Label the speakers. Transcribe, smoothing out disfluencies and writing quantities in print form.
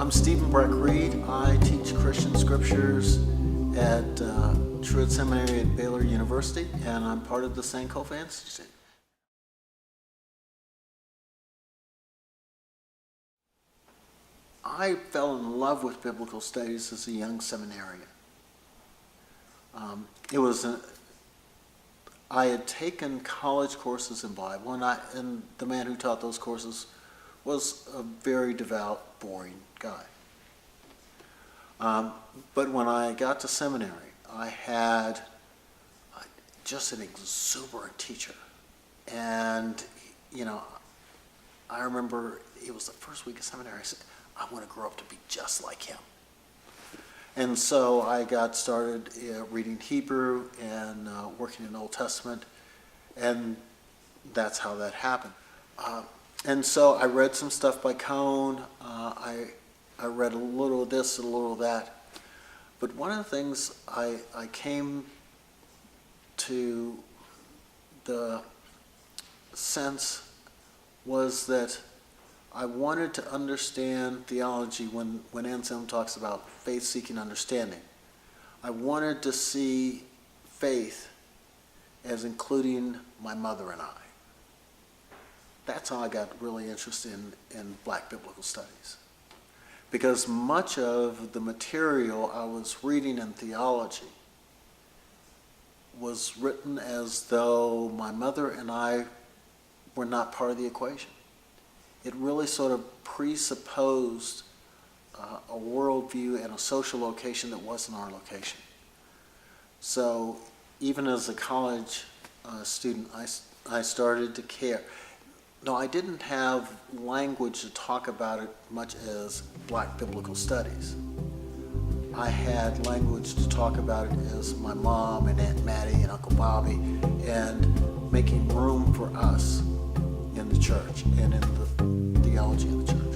Speaker 1: I'm Stephen Reid. I teach Christian scriptures at Reid Seminary at Baylor University, and I'm part of the Sankofa Institute. I fell in love with biblical studies as a young seminarian. I had taken college courses in Bible, and the man who taught those courses was a very devout, boring guy. But when I got to seminary, I had just an exuberant teacher. And, I remember it was the first week of seminary. I said, I want to grow up to be just like him. And so I got started reading Hebrew and working in the Old Testament, and that's how that happened. And so I read some stuff by Cone. I read a little of this and a little of that. But one of the things I came to the sense was that I wanted to understand theology when Anselm talks about faith-seeking understanding. I wanted to see faith as including my mother and I. That's how I got really interested in Black biblical studies. Because much of the material I was reading in theology was written as though my mother and I were not part of the equation. It really sort of presupposed a worldview and a social location that wasn't our location. So even as a college student, I started to care. No, I didn't have language to talk about it much as Black biblical studies. I had language to talk about it as my mom and Aunt Maddie and Uncle Bobby, and making room for us in the church and in the theology of the church.